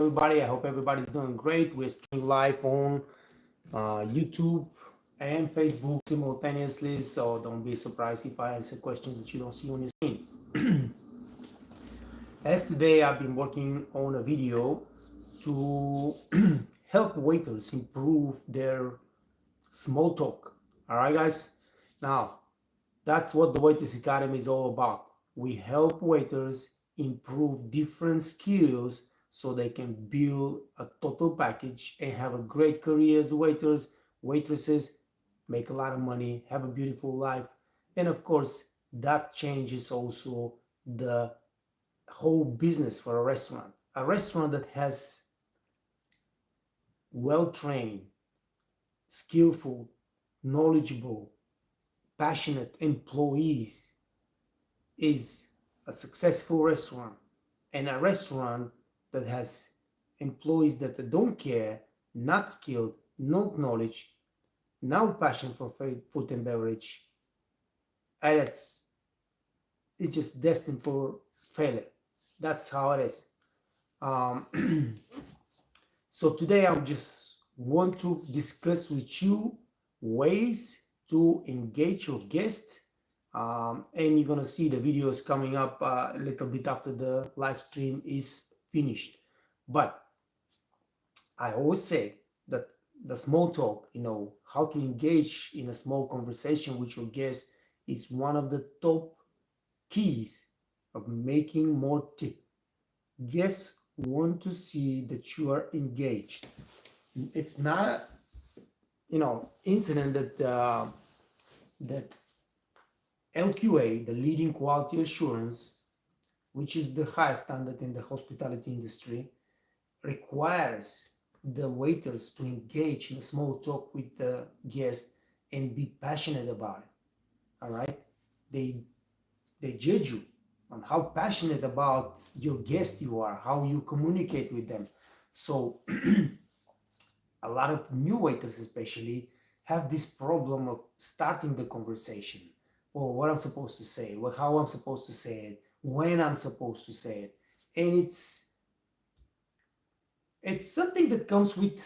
everybody. I hope everybody's doing great. We're streaming live on YouTube and Facebook simultaneously, so don't be surprised if I answer questions that you don't see on your screen. As today, I've been working on a video to help waiters improve their small talk. All right, guys. Now, that's what the Waiters Academy is all about. We help waiters improve different skills so they can build a total package and have a great career as waiters, waitresses, make a lot of money, have a beautiful life. And of course, that changes also the whole business for a restaurant. A restaurant that has well trained, skillful, knowledgeable, passionate employees is a successful restaurant, and a restaurant that has employees that don't care, not skilled, no knowledge, no passion for food and beverage, and it's just destined for failure. That's how it is. Um, so today I just want to discuss with you ways to engage your guest, and you're gonna see the videos coming up a little bit after the live stream is finished. But I always say that the small talk, how to engage in a small conversation with your guest is one of the top keys of making more tip. Guests want to see that you are engaged. It's not, incident that LQA, the leading quality assurance, which is the highest standard in the hospitality industry, requires the waiters to engage in a small talk with the guest and be passionate about it. All right, they judge you on how passionate about your guest you are, how you communicate with them. So a lot of new waiters especially have this problem of starting the conversation, or what I'm supposed to say, or how I'm supposed to say it, when I'm supposed to say it. And it's something that comes with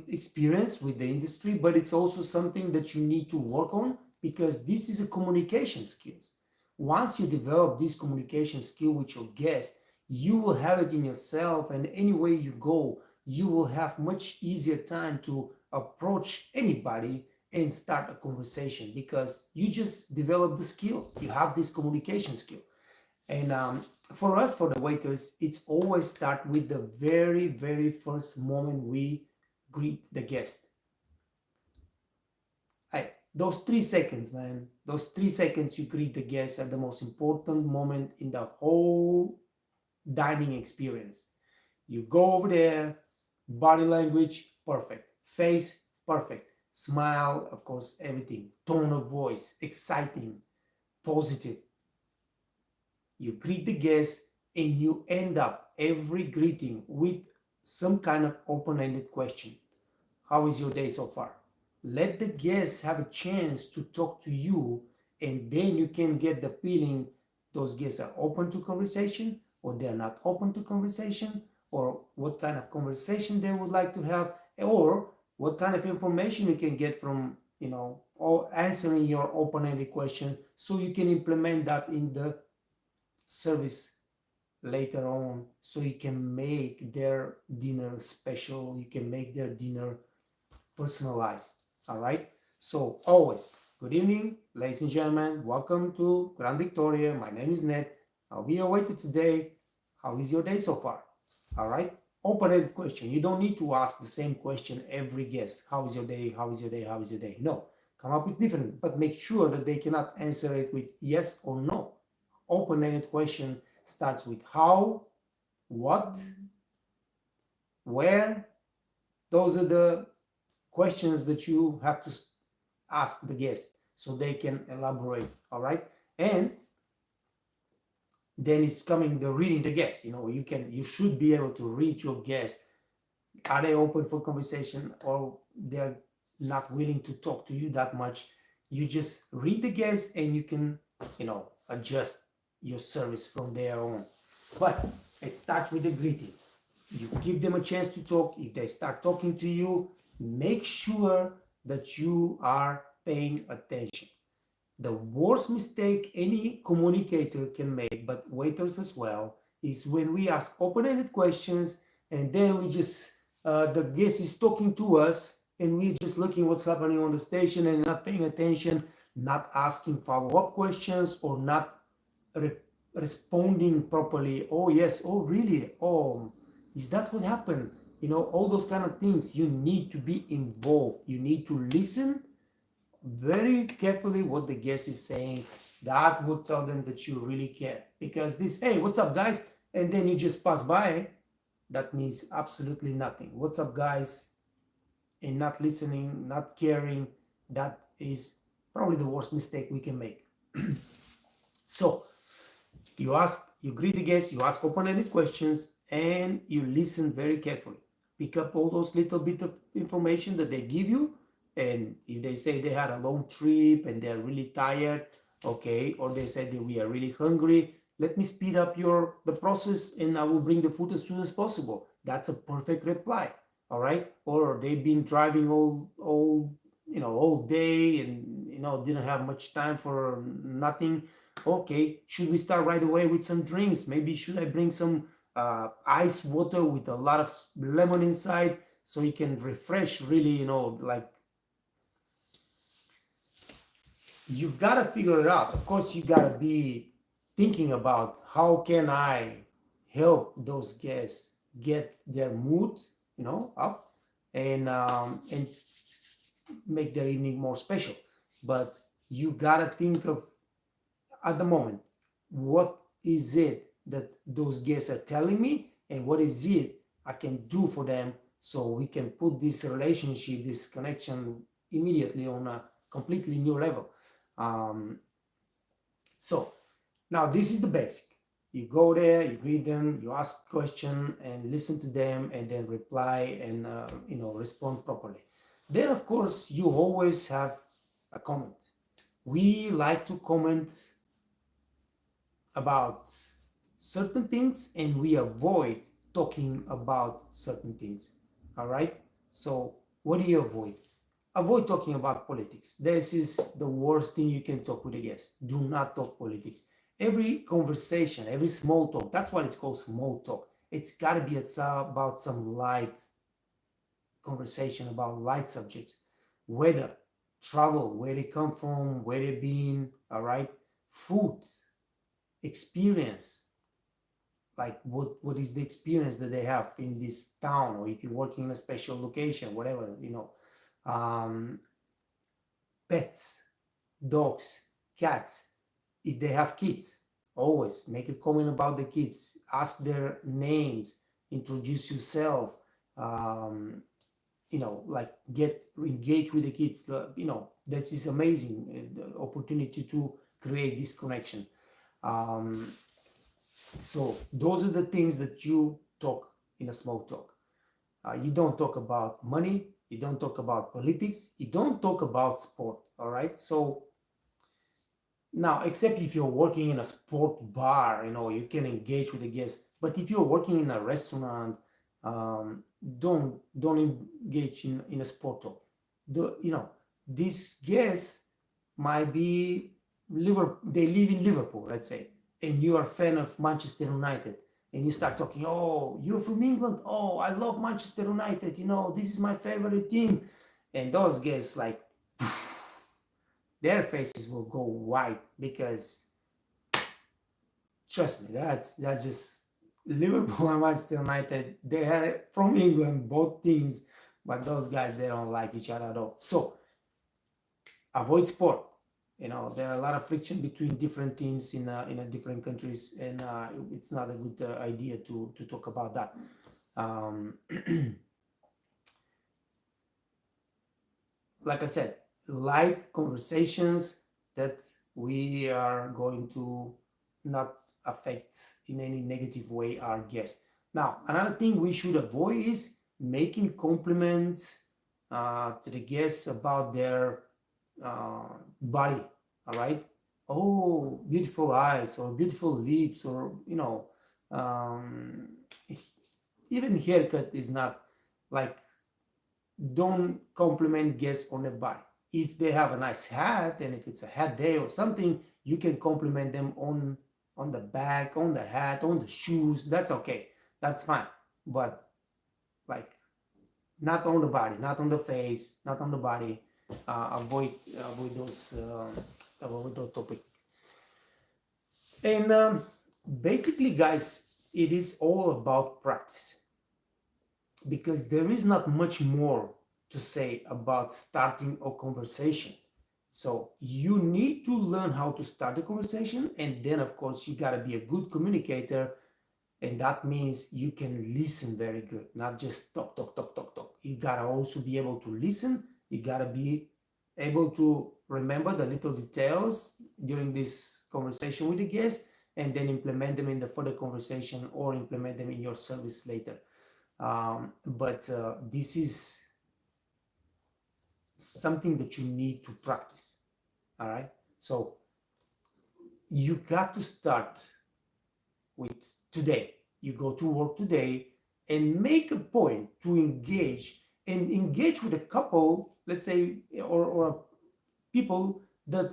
experience with the industry, but it's also something that you need to work on, because this is a communication skills. Once you develop this communication skill with your guest, you will have it in yourself, and anywhere you go, you will have much easier time to approach anybody and start a conversation, because you just develop the skill. You have this communication skill. And for us, for the waiters, it's always start with the very, very first moment we greet the guest. Hey, those 3 seconds, man, those 3 seconds you greet the guest are the most important moment in the whole dining experience. You go over there, body language, perfect. Face, perfect. Smile, of course, everything. Tone of voice, exciting, positive. You greet the guest and you end up every greeting with some kind of open-ended question. How is your day so far? Let the guests have a chance to talk to you, and then you can get the feeling those guests are open to conversation or they're not open to conversation, or what kind of conversation they would like to have, or what kind of information you can get from, or answering your open-ended question, so you can implement that in the service later on, so you can make their dinner special, you can make their dinner personalized. All right, so always good evening, ladies and gentlemen. Welcome to Grand Victoria. My name is Ned. I'll be your waiter today. How is your day so far? All right, open-ended question. You don't need to ask the same question every guest. How is your day? How is your day? How is your day? No, come up with different, but make sure that they cannot answer it with yes or no. Open-ended question starts with how, what, where. Those are the questions that you have to ask the guest so they can elaborate. All right, and then it's coming the reading the guest. You should be able to read your guest. Are they open for conversation, or they're not willing to talk to you that much? You just read the guest and you can adjust your service from there on. But it starts with the greeting. You give them a chance to talk. If they start talking to you, make sure that you are paying attention. The worst mistake any communicator can make, but waiters as well, is when we ask open-ended questions and then we just the guest is talking to us and we're just looking what's happening on the station and not paying attention, not asking follow-up questions or not re- responding properly. Oh yes, oh really, oh is that what happened? All those kind of things. You need to be involved. You need to listen very carefully what the guest is saying. That would tell them that you really care. Because this, hey, what's up, guys? And then you just pass by, that means absolutely nothing. What's up, guys? And not listening, not caring, that is probably the worst mistake we can make. So, you greet the guest, you ask open-ended questions, and you listen very carefully. Pick up all those little bit of information that they give you, and if they say they had a long trip and they're really tired, okay, or they said that we are really hungry, let me speed up the process and I will bring the food as soon as possible. That's a perfect reply, all right? Or they've been driving all day and didn't have much time for nothing. Okay, should we start right away with some drinks? Maybe should I bring some ice water with a lot of lemon inside so you can refresh really, like you've got to figure it out. Of course, you got to be thinking about how can I help those guests get their mood, up and make their evening more special. But you got to think of at the moment, what is it that those guests are telling me and what is it I can do for them so we can put this relationship, this connection immediately on a completely new level. So now this is the basic. You go there, you greet them, you ask question and listen to them and then reply and respond properly. Then of course you always have a comment. We like to comment about certain things and we avoid talking about certain things. All right, so what do you avoid? Avoid talking about politics. This is the worst thing you can talk with a guest. Do not talk politics. Every conversation, every small talk, that's what it's called, small talk. It's got to be about some light conversation, about light subjects. Weather, travel, where they come from, where they've been, all right? Food, experience, like what is the experience that they have in this town, or if you're working in a special location, whatever, pets, dogs, cats. If they have kids, always make a comment about the kids, ask their names, introduce yourself, like get engaged with the kids. This is amazing opportunity to create this connection. So those are the things that you talk in a small talk. You don't talk about money, you don't talk about politics, you don't talk about sport. All right, so now, except if you're working in a sport bar, you can engage with the guests. But if you're working in a restaurant, don't engage in a sport talk. These guests might be they live in Liverpool, let's say, and you are a fan of Manchester United, and you start talking, oh, you're from England, oh, I love Manchester United, this is my favorite team, and those guests like their faces will go white because trust me, that's just Liverpool and Manchester United. They are from England, both teams, but those guys, they don't like each other at all. So avoid sport. There are a lot of friction between different teams in different countries, and it's not a good idea to talk about that. Like I said, light conversations that we are going to not affect in any negative way our guests. Now, another thing we should avoid is making compliments to the guests about their body. All right, oh, beautiful eyes or beautiful lips, or even haircut is not like, don't compliment guests on their body. If they have a nice hat, and if it's a hat day or something, you can compliment them on the back, on the hat, on the shoes. That's okay. That's fine. But like, not on the body, not on the face, not on the body. Avoid those topic. And basically, guys, it is all about practice, because there is not much more to say about starting a conversation. So you need to learn how to start a conversation, and then of course you got to be a good communicator, and that means you can listen very good, not just talk talk talk talk talk. You got to also be able to listen. You got to be able to remember the little details during this conversation with the guest, and then implement them in the further conversation, or implement them in your service later. But this is something that you need to practice. All right. So you got to start with today. You go to work today and make a point to engage with a couple, let's say, or people that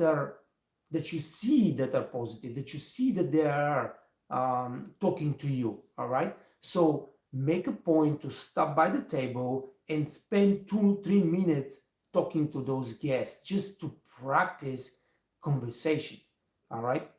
you see that are positive, that you see that they are talking to you. All right. So make a point to stop by the table and spend 2-3 minutes talking to those guests, just to practice conversation. All right.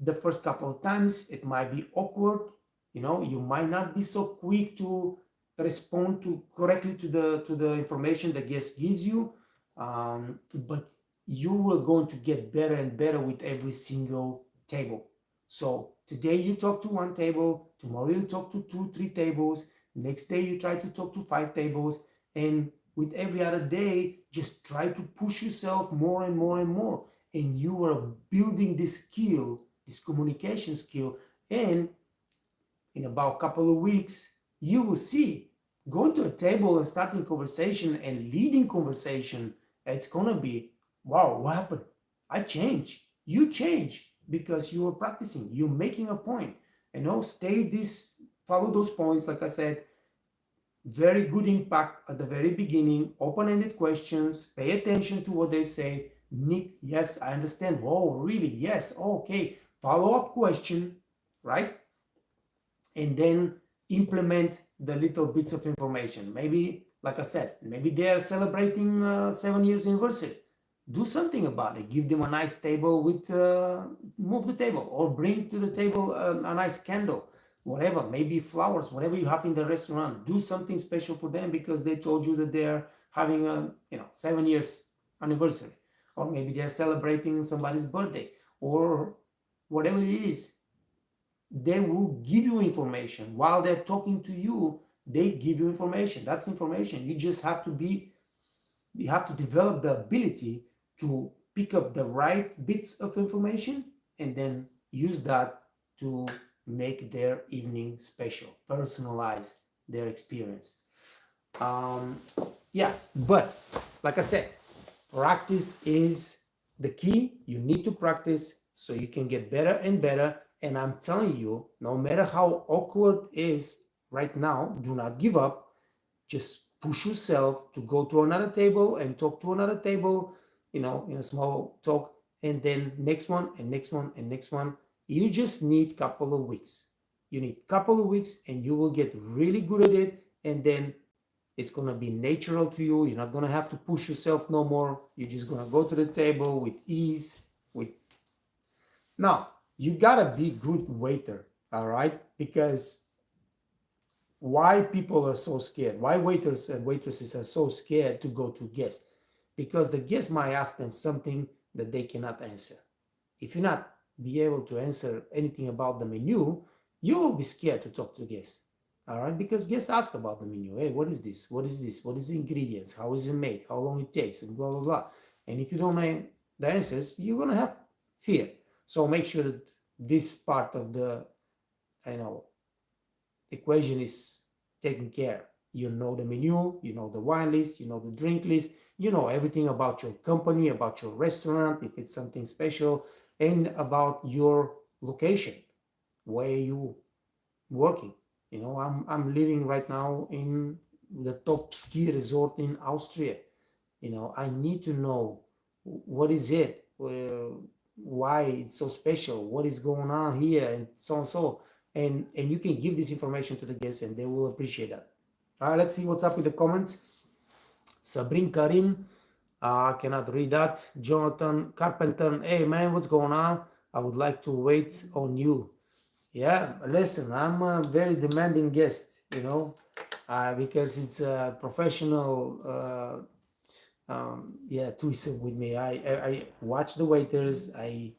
The first couple of times it might be awkward. You might not be so quick to respond correctly to the information the guest gives you, but you are going to get better and better with every single table. So today you talk to one table, tomorrow you talk to 2-3 tables, next day you try to talk to 5 tables, and with every other day, just try to push yourself more and more and more. And you are building this skill, this communication skill. And in about a couple of weeks, you will see, going to a table and starting conversation and leading conversation, it's going to be, wow, what happened? I changed. You change because you are practicing. You're making a point. Follow those points, like I said. Very good impact at the very beginning, open-ended questions, pay attention to what they say. Nick, yes, I understand. Oh, really? Yes. Okay. Follow-up question, right? And then implement the little bits of information. Maybe, like I said, maybe they're celebrating 7 years anniversary. Do something about it. Give them a nice table with, move the table, or bring to the table a nice candle. Whatever, maybe flowers, whatever you have in the restaurant. Do something special for them because they told you that they're having a 7 years anniversary, or maybe they're celebrating somebody's birthday, or whatever it is. They will give you information while they're talking to you. They give you information. That's information. You just have to develop the ability to pick up the right bits of information and then use that to make their evening special, personalize their experience. But like I said, practice is the key. You need to practice so you can get better and better. And I'm telling you, no matter how awkward it is right now, do not give up. Just push yourself to go to another table and talk to another table, in a small talk, and then next one and next one and next one. You just need a couple of weeks. You need a couple of weeks and you will get really good at it. And then it's going to be natural to you. You're not going to have to push yourself no more. You're just going to go to the table with ease. Now, you got to be good waiter, all right? Because why people are so scared? Why waiters and waitresses are so scared to go to guests? Because the guest might ask them something that they cannot answer. If you're not be able to answer anything about the menu, you will be scared to talk to guests. All right, because guests ask about the menu. Hey, what is this? What is this? What is the ingredients? How is it made? How long it takes? And blah blah blah. And if you don't know the answers, you're gonna have fear. So make sure that this part of the equation is taken care. You know the menu, you know the wine list, you know the drink list, you know everything about your company, about your restaurant, if it's something special, and about your location, where you working. You know, I'm living right now in the top ski resort in Austria. You know, I need to know what is it, why it's so special, what is going on here, and so and so. And you can give this information to the guests, and they will appreciate that. All right, let's see what's up with the comments. Sabrin Karim, I cannot read that. Jonathan Carpenter, hey man, what's going on? I would like to wait on you. Yeah, listen, I'm a very demanding guest, you know, because it's a professional, twosome with me. I watch the waiters. I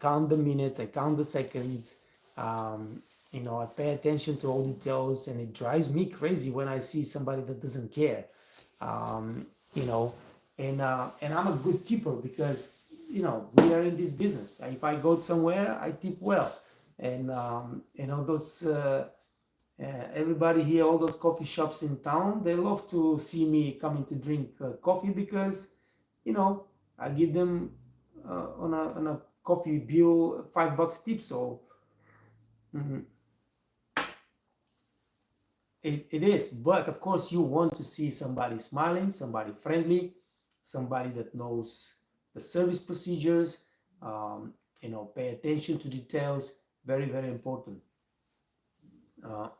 count the minutes. I count the seconds. Um, you know, I pay attention to all details, and it drives me crazy when I see somebody that doesn't care. Um, you know, and I'm a good tipper because you know we are in this business. If I go somewhere, I tip well, and you know those. Everybody here, all those coffee shops in town, they love to see me coming to drink coffee because, you know, I give them on a coffee bill $5 tip. So mhm, it is. But of course, you want to see somebody smiling, somebody friendly, somebody that knows the service procedures. You know, pay attention to details. Very, very important. Uh,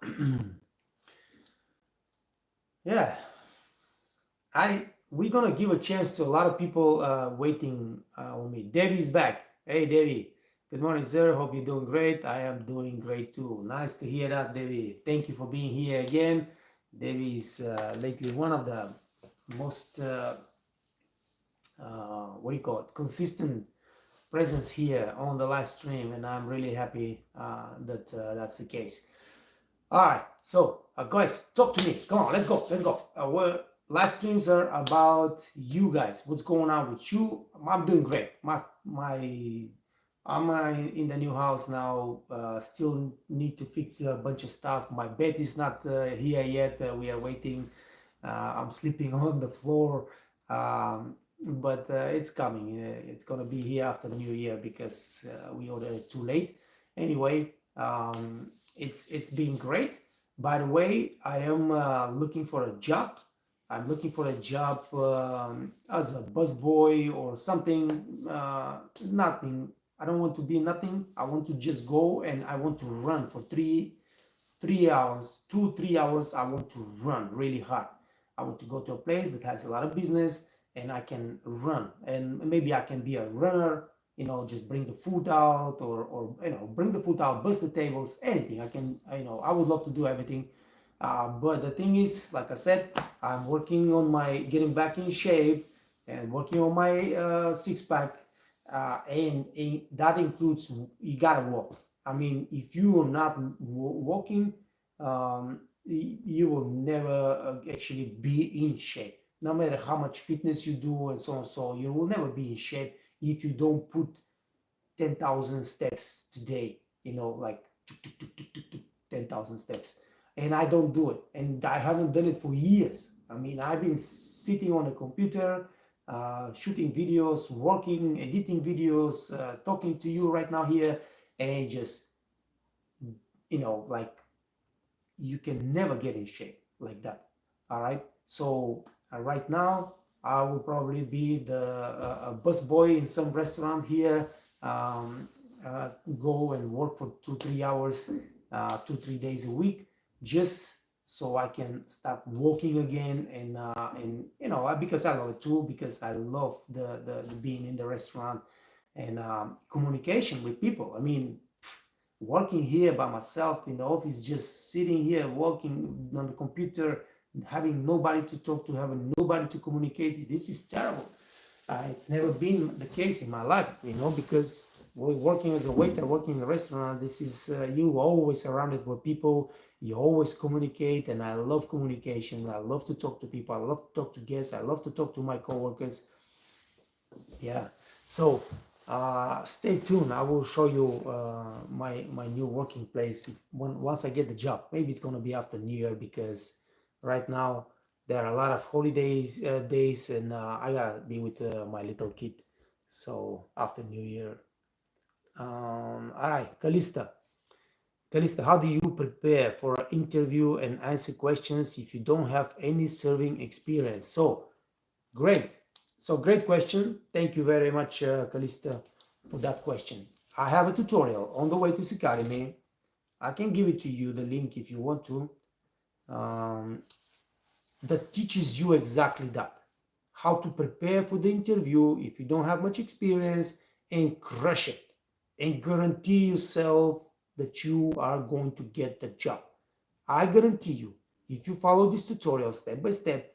yeah. We're gonna give a chance to a lot of people waiting on me. Debbie's back. Hey Debbie, good morning, sir. Hope you're doing great. I am doing great too. Nice to hear that, Debbie. Thank you for being here again. Debbie is lately one of the most what do you call it? Consistent presence here on the live stream, and I'm really happy that that's the case. All right, so guys, talk to me. Come on, let's go, let's go. Live streams are about you guys. What's going on with you? I'm doing great. I'm in the new house now. Still need to fix a bunch of stuff. My bed is not here yet. We are waiting. I'm sleeping on the floor, but it's coming. It's gonna be here after the new year because we ordered it too late. Anyway, it's been great. By the way, I am looking for a job. I'm looking for a job as a busboy or something. Nothing. I don't want to be nothing. I want to just go and I want to run for 3 hours, 2 3 hours. I want to run really hard. I want to go to a place that has a lot of business and I can run. And maybe I can be a runner, you know, just bring the food out or you know, bring the food out, bust the tables, anything. I can, you know, I would love to do everything. But the thing is, like I said, I'm working on my getting back in shape and working on my six pack. And that includes you gotta walk. I mean, if you are not walking, you will never actually be in shape. No matter how much fitness you do and so on, so you will never be in shape if you don't put 10,000 steps today. You know, like 10,000 steps. And I don't do it, and I haven't done it for years. I mean, I've been sitting on a computer, shooting videos, working, editing videos, talking to you right now here, and just, you know, like you can never get in shape like that. All right. So right now, I will probably be the bus boy in some restaurant here. Um, go and work for 2 3 hours, 2 3 days a week, just so I can start walking again. And you know, because I love it too, because I love the being in the restaurant and communication with people. I mean, working here by myself in the office, just sitting here working on the computer, having nobody to talk to, having nobody to communicate, this is terrible. It's never been the case in my life, you know, because working as a waiter, working in a restaurant, this is you always surrounded with people, you always communicate, and I love communication. I love to talk to people, I love to talk to guests, I love to talk to my coworkers. Yeah, so stay tuned. I will show you my new working place once I get the job. Maybe it's gonna be after New Year because right now there are a lot of holidays days, and I gotta be with my little kid. So after New Year. All right, Kalista. Calista, how do you prepare for an interview and answer questions if you don't have any serving experience? So, great. So, great question. Thank you very much, Calista, for that question. I have a tutorial on the Waitress Academy. I can give it to you, the link, if you want to, that teaches you exactly that. How to prepare for the interview if you don't have much experience and crush it and guarantee yourself that you are going to get the job. I guarantee you, if you follow this tutorial step by step,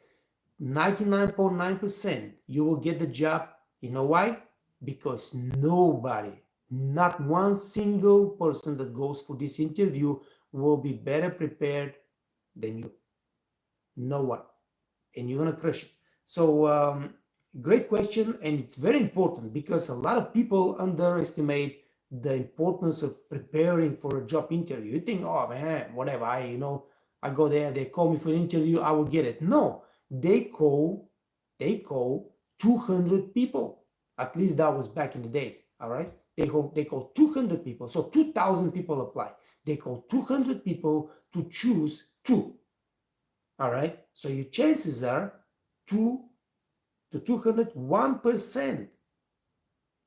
99.9% you will get the job. You know why? Because nobody, not one single person that goes for this interview will be better prepared than you. No one. And you're going to crush it. So, great question. And it's very important because a lot of people underestimate the importance of preparing for a job interview. You think, oh man, whatever, I go there, they call me for an interview, I will get it. No, they call 200 people. At least that was back in the days. All right. They call 200 people. So 2,000 people apply. They call 200 people to choose two. All right. So your chances are 2 to 200, 1%.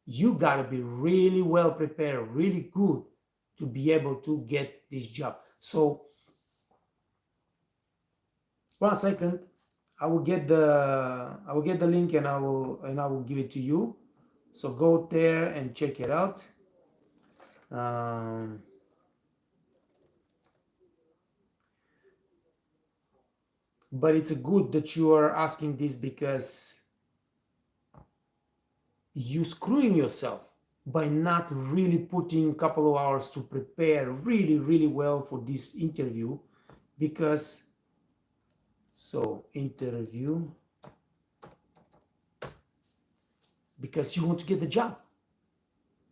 You got to be really well prepared, really good to be able to get this job. So 1 second, I will get the link and I will give it to you. So go there and check it out. But it's good that you are asking this because you screwing yourself by not really putting a couple of hours to prepare really, really well for this interview. Because, so interview, because you want to get the job.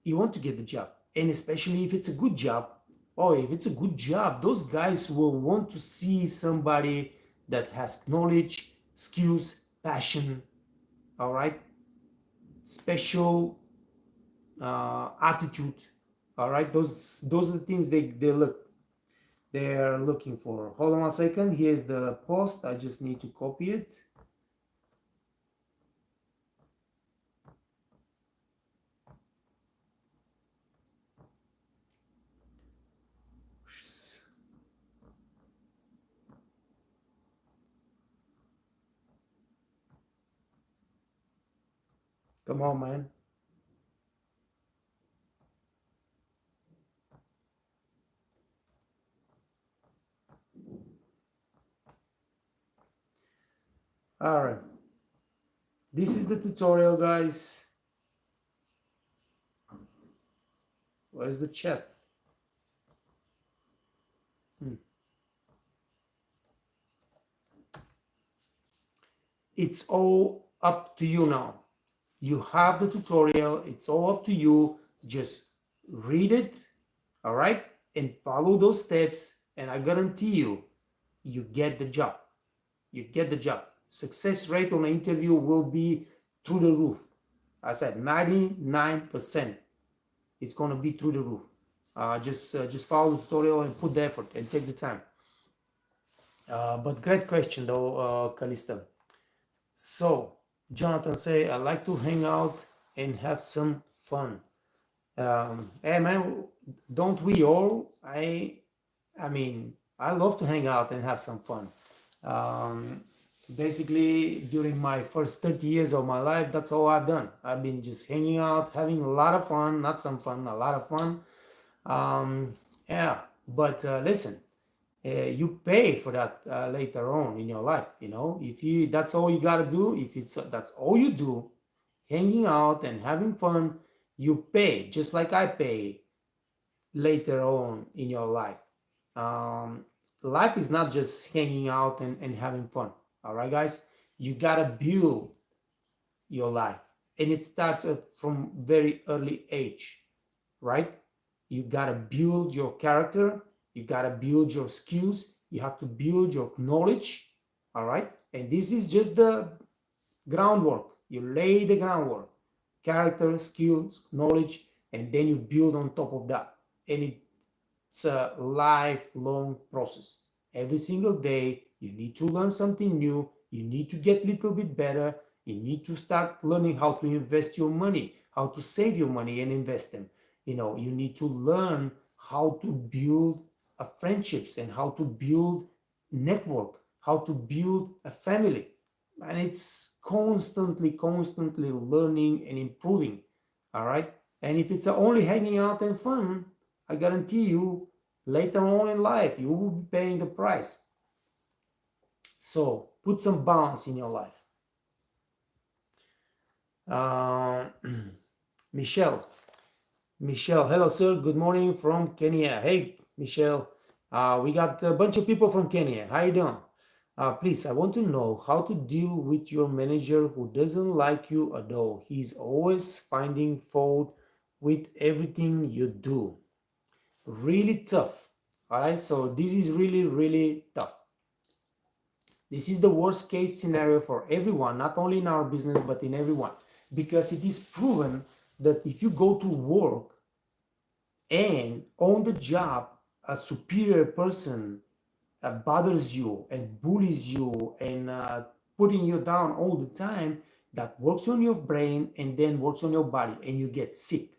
You want to get the job. And especially if it's a good job. Oh, if it's a good job, those guys will want to see somebody that has knowledge, skills, passion, all right? Special attitude, all right? Those are the things they're looking for. Hold on 1 second. Here's the post. I just need to copy it. Come on, man. All right. This is the tutorial, guys. Where's the chat? It's all up to you now. You have the tutorial. It's all up to you. Just read it, all right? And follow those steps. And I guarantee you, you get the job. You get the job. Success rate on an interview will be through the roof. I said 99%. It's going to be through the roof. Just follow the tutorial and put the effort and take the time. But great question though, Calista. So Jonathan say, I like to hang out and have some fun. Hey man, don't we all? I mean, I love to hang out and have some fun. Basically, during my first 30 years of my life, that's all I've done. I've been just hanging out, having a lot of fun, not some fun, a lot of fun. Yeah, but listen, you pay for that later on in your life. If that's all you got to do, that's all you do, hanging out and having fun, you pay just like I pay later on in your life. Life is not just hanging out and having fun. All right, guys, you got to build your life, and it starts from very early age, right? You got to build your character. You got to build your skills. You have to build your knowledge. All right. And this is just the groundwork. You lay the groundwork, character, skills, knowledge, and then you build on top of that. And it it's a lifelong process. Every single day, you need to learn something new. You need to get a little bit better. You need to start learning how to invest your money, how to save your money and invest them. You need to learn how to build friendships and how to build network, how to build a family. And it's constantly learning and improving. All right. And if it's only hanging out and fun, I guarantee you later on in life, you will be paying the price. So put some balance in your life. Michelle, hello, sir. Good morning from Kenya. Hey, Michelle. We got a bunch of people from Kenya. How you doing? Please, I want to know how to deal with your manager who doesn't like you at all. He's always finding fault with everything you do. Really tough. All right, so this is really tough. This is the worst case scenario for everyone, not only in our business, but in everyone, because it is proven that if you go to work and on the job, a superior person bothers you and bullies you and putting you down all the time, that works on your brain and then works on your body and you get sick.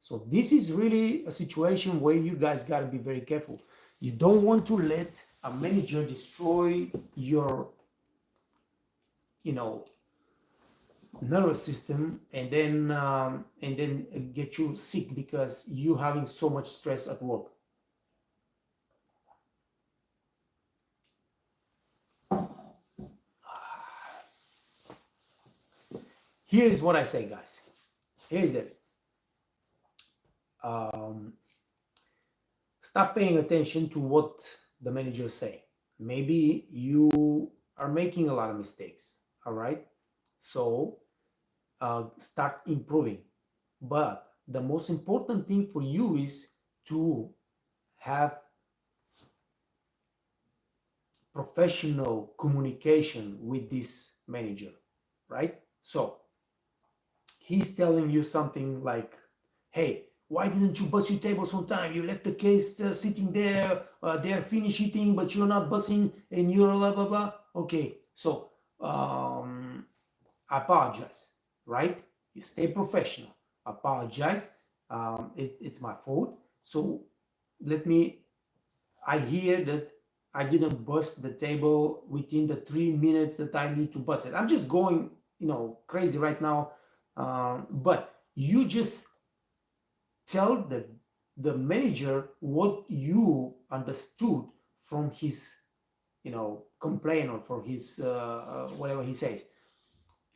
So this is really a situation where you guys got to be very careful. You don't want to let a manager destroy your nervous system and then get you sick because you're having so much stress at work. Here is what I say, guys. Here's David. Stop paying attention to what the managers say. Maybe you are making a lot of mistakes, all right? So start improving. But the most important thing for you is to have professional communication with this manager, right? So he's telling you something like, hey, why didn't you bust your tables on time? You left the case sitting there, they're finished eating, but you're not busting and you're blah, blah, blah. Okay, so I apologize, right? You stay professional. Apologize. It's my fault. So I hear that I didn't bust the table within the 3 minutes that I need to bust it. I'm just going, crazy right now. But you just tell the manager what you understood from his, complaint or for his whatever he says.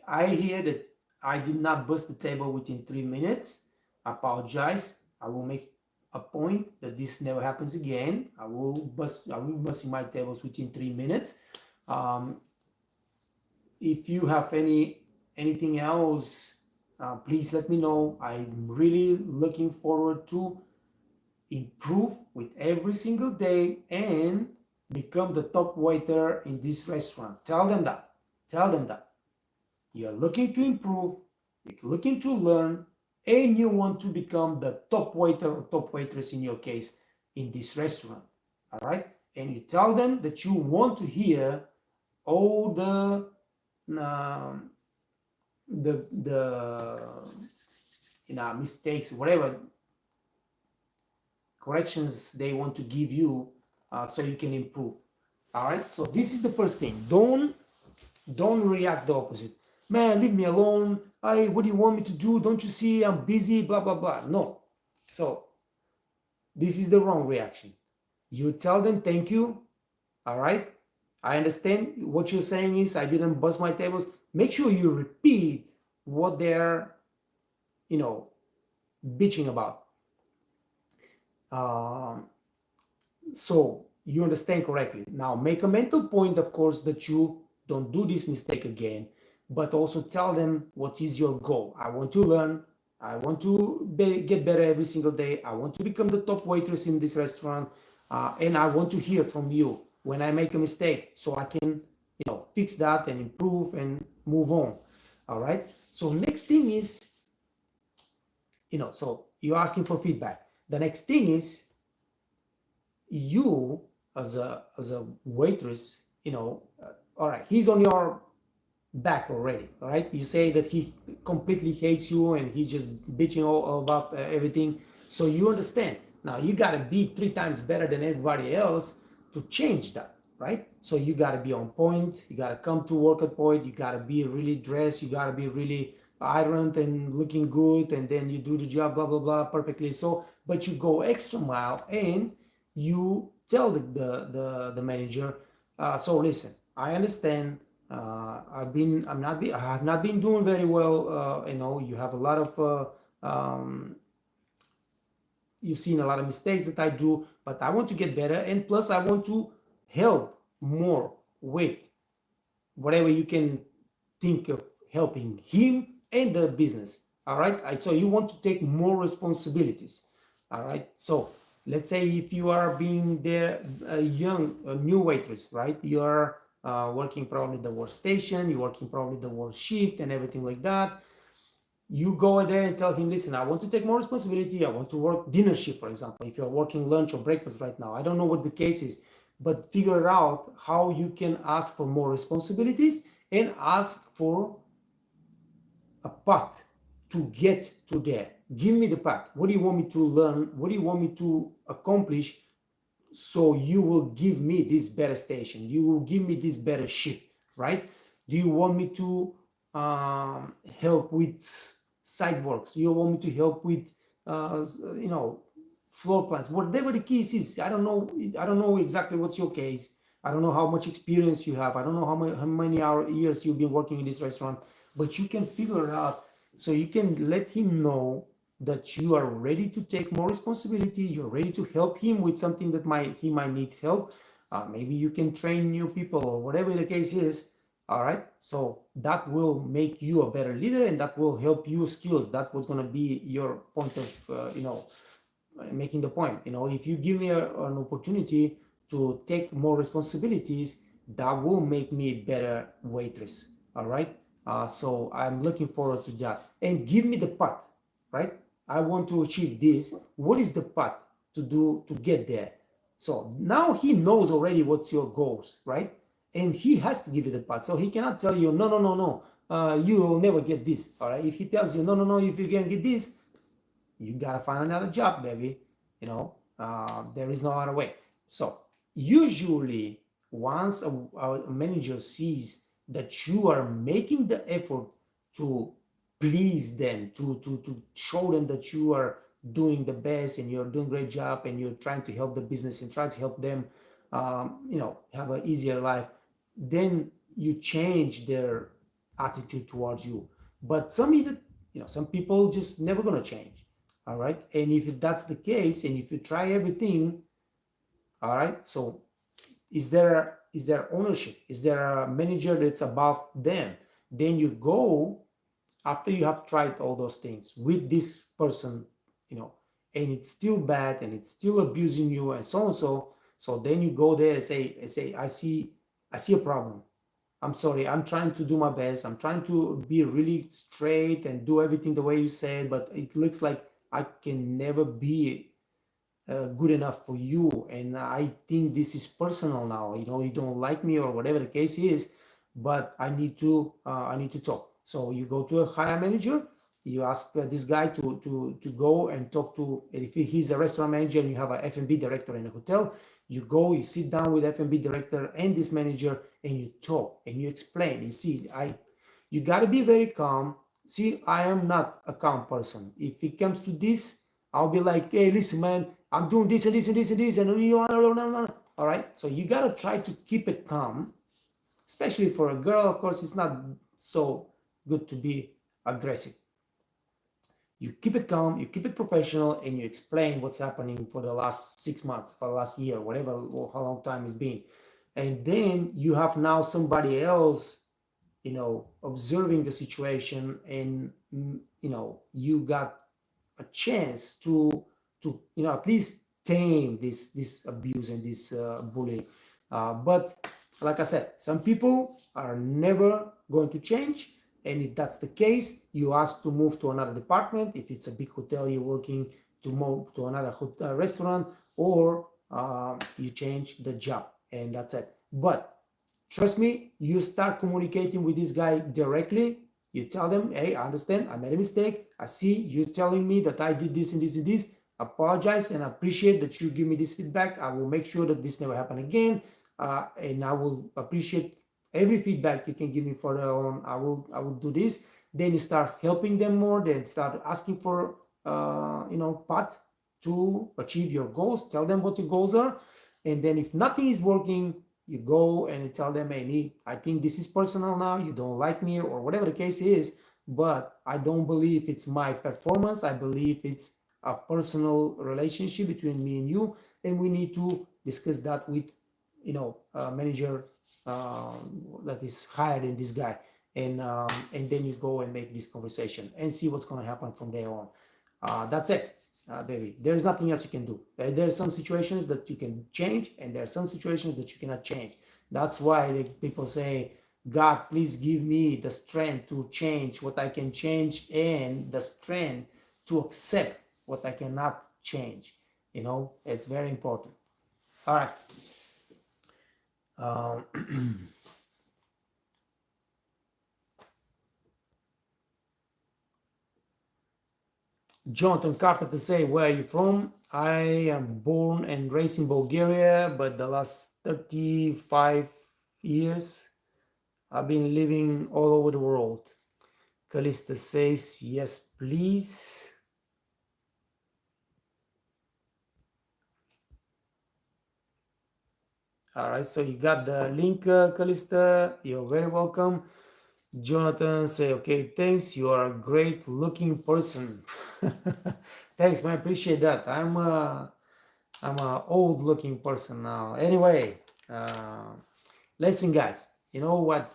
I hear that I did not bust the table within 3 minutes. I apologize. I will make a point that this never happens again. I will be busting my tables within 3 minutes. If you have anything else, please let me know. I'm really looking forward to improve with every single day and become the top waiter in this restaurant. Tell them that. You're looking to improve, you're looking to learn, and you want to become the top waiter or top waitress in your case in this restaurant. All right? And you tell them that you want to hear all the mistakes, whatever corrections they want to give you, so you can improve. All right, so this is the first thing. Don't react the opposite. Man, leave me alone. What do you want me to do? Don't you see I'm busy, blah blah blah. No. So this is the wrong reaction. You tell them thank you. All right, I understand what you're saying is I didn't bust my tables. Make sure you repeat what they're bitching about. So you understand correctly. Now make a mental point, of course, that you don't do this mistake again, but also tell them what is your goal. I want to learn. I want to get better every single day. I want to become the top waitress in this restaurant, and I want to hear from you when I make a mistake so I can fix that and improve and move on. All right, so next thing is so you're asking for feedback. The next thing is you as a waitress, all right, he's on your back already, all right? You say that he completely hates you and he's just bitching all about everything. So you understand. Now you got to be 3 times better than everybody else to change that, right? So you got to be on point. You got to come to work at point. You got to be really dressed. You got to be really ironed and looking good. And then you do the job, blah, blah, blah, perfectly. So, but you go extra mile and you tell the manager, so listen, I understand. I have not been doing very well. You have a lot of you've seen a lot of mistakes that I do, but I want to get better. And plus I want to help more with whatever you can think of helping him and the business. All right. So you want to take more responsibilities. All right. So let's say if you are being there a new waitress, right? You are working probably the workstation, you're working probably the work shift and everything like that. You go there and tell him, listen, I want to take more responsibility. I want to work dinner shift, for example. If you're working lunch or breakfast right now, I don't know what the case is, but figure out how you can ask for more responsibilities and ask for a path to get to there. Give me the path. What do you want me to learn? What do you want me to accomplish? So you will give me this better station. You will give me this better shift, right? Do you want me to help with side works? Do you want me to help with, floor plans? Whatever the case is, I don't know exactly what's your case. I don't know how much experience you have. I don't know how many years you've been working in this restaurant, but you can figure it out. So you can let him know that you are ready to take more responsibility. You're ready to help him with something that he might need help. Maybe you can train new people or whatever the case is. All right. So that will make you a better leader and that will help you skills. That's what's going to be your point of, making the point. If you give me an opportunity to take more responsibilities, that will make me a better waitress. All right. So I'm looking forward to that. And give me the path, right? I want to achieve this. What is the path to get there? So now he knows already what's your goals, right? And he has to give you the path. So he cannot tell you, no, you will never get this. All right. If he tells you, no, if you can get this, you gotta find another job, baby. There is no other way. So usually once a manager sees that you are making the effort to please them, to show them that you are doing the best and you're doing a great job and you're trying to help the business and try to help them have an easier life, then you change their attitude towards you. But some people just never gonna change. All right. And if that's the case, and if you try everything, all right, so is there ownership? Is there a manager that's above them? Then you go after you have tried all those things with this person, and it's still bad and it's still abusing you and so and so. So then you go there and say, I see a problem. I'm sorry. I'm trying to do my best. I'm trying to be really straight and do everything the way you said, but it looks like I can never be good enough for you, and I think this is personal now. You don't like me or whatever the case is, but I need to talk. So you go to a hire manager. You ask this guy to go and talk to. If he's a restaurant manager and you have a F&B director in a hotel, you go, you sit down with F&B director and this manager, and you talk and you explain. You see, you got to be very calm. See, I am not a calm person. If it comes to this, I'll be like, hey, listen, man, I'm doing this and this and this and this, and all right. So you gotta try to keep it calm, especially for a girl. Of course, it's not so good to be aggressive. You keep it calm, you keep it professional, and you explain what's happening for the last 6 months, for the last year, whatever, or how long time it's been. And then you have now somebody else, observing the situation, and you got a chance to at least tame this abuse and this bullying. But like I said, some people are never going to change, and if that's the case, you ask to move to another department. If it's a big hotel, you're working to move to another restaurant, or you change the job, and that's it. But trust me, you start communicating with this guy directly. You tell them, hey, I understand, I made a mistake. I see you telling me that I did this and this and this. Apologize and appreciate that you give me this feedback. I will make sure that this never happen again. And I will appreciate every feedback you can give me further on. I will do this. Then you start helping them more. Then start asking for path to achieve your goals. Tell them what your goals are, and then if nothing is working, you go and you tell them, hey, I think this is personal now. You don't like me, or whatever the case is. But I don't believe it's my performance. I believe it's a personal relationship between me and you, and we need to discuss that with a manager that is hired in this guy, and then you go and make this conversation and see what's going to happen from there on. That's it, David. There is nothing else you can do. There are some situations that you can change, and there are some situations that you cannot change. That's why people say, God, please give me the strength to change what I can change, and the strength to accept what I cannot change. It's very important. All right. Jonathan Carpenter say, where are you from? I am born and raised in Bulgaria, but the last 35 years I've been living all over the world. Kalista says, yes, please. All right, so you got the link, Kalista. You're very welcome. Jonathan say, okay, thanks. You are a great looking person. Thanks, man. Appreciate that. I'm a old looking person now. Anyway, listen, guys. You know what?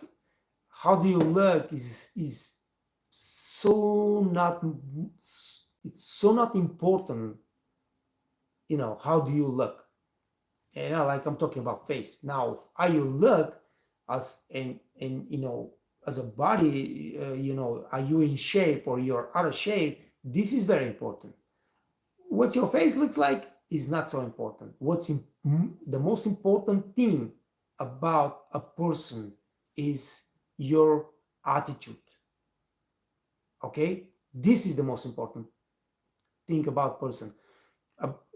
How do you look is so not. It's so not important. How do you look? Like I'm talking about face. Now, how you look as as a body, are you in shape or you're out of shape? This is very important. What your face looks like is not so important. The most important thing about a person is your attitude. Okay? This is the most important thing about person.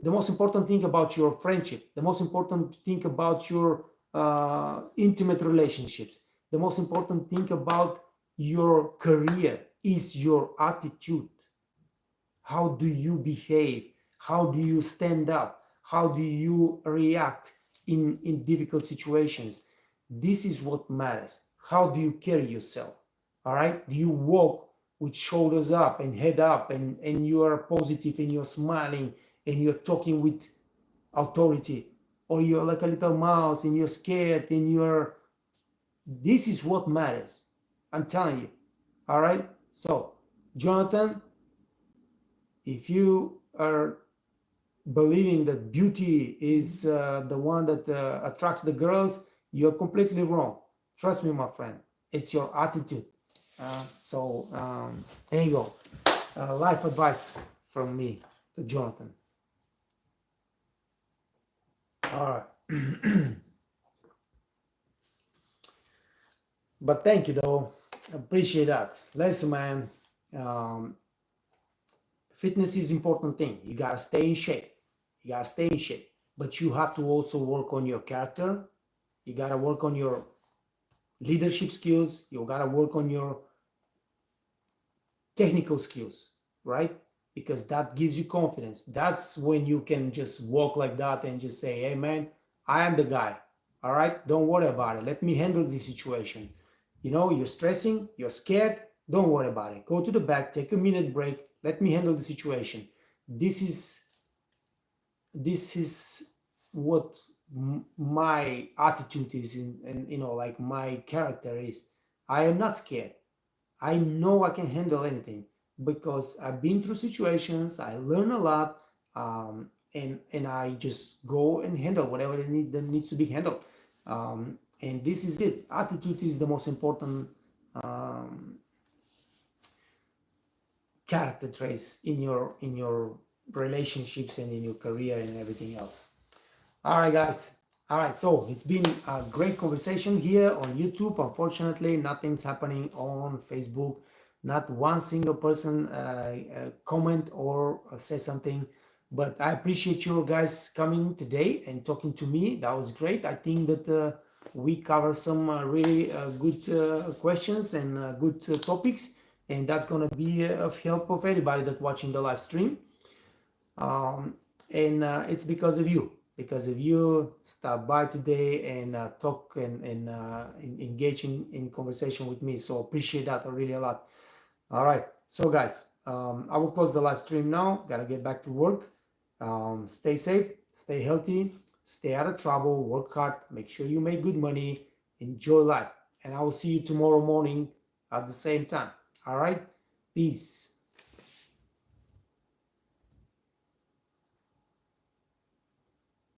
The most important thing about your friendship, the most important thing about your intimate relationships, the most important thing about your career is your attitude. How do you behave? How do you stand up? How do you react in difficult situations? This is what matters. How do you carry yourself? All right? Do you walk with shoulders up and head up, and you are positive and you're smiling and you're talking with authority, or you're like a little mouse and you're scared and this is what matters. I'm telling you. All right? So, Jonathan, if you are believing that beauty is the one that attracts the girls, you're completely wrong. Trust me, my friend. It's your attitude. There you go. Life advice from me to Jonathan. All right. But thank you, though. Appreciate that. Listen, man. Fitness is important thing. You gotta stay in shape. But you have to also work on your character. You gotta work on your leadership skills. You gotta work on your technical skills, right? Because that gives you confidence. That's when you can just walk like that and just say, hey, man, I am the guy. All right, don't worry about it. Let me handle this situation. You're stressing, you're scared. Don't worry about it. Go to the back, take a minute break. Let me handle the situation. This is what my attitude is, and like my character is. I am not scared. I know I can handle anything because I've been through situations. I learn a lot, and I just go and handle whatever that needs to be handled. And this is it. Attitude is the most important character traits in your relationships and in your career and everything else. All right, guys. All right, so it's been a great conversation here on YouTube. Unfortunately, nothing's happening on Facebook. Not one single person comment or say something. But I appreciate you guys coming today and talking to me. That was great. I think that we cover some really good questions and good topics, and that's going to be of help of anybody that's watching the live stream. Um, and it's because of you. Because of you, stop by today and talk and engage in conversation with me. So appreciate that really a lot. All right. So guys, I will close the live stream now. Gotta get back to work. Stay safe, stay healthy, stay out of trouble, work hard, make sure you make good money, enjoy life. And I will see you tomorrow morning at the same time. All right. Peace.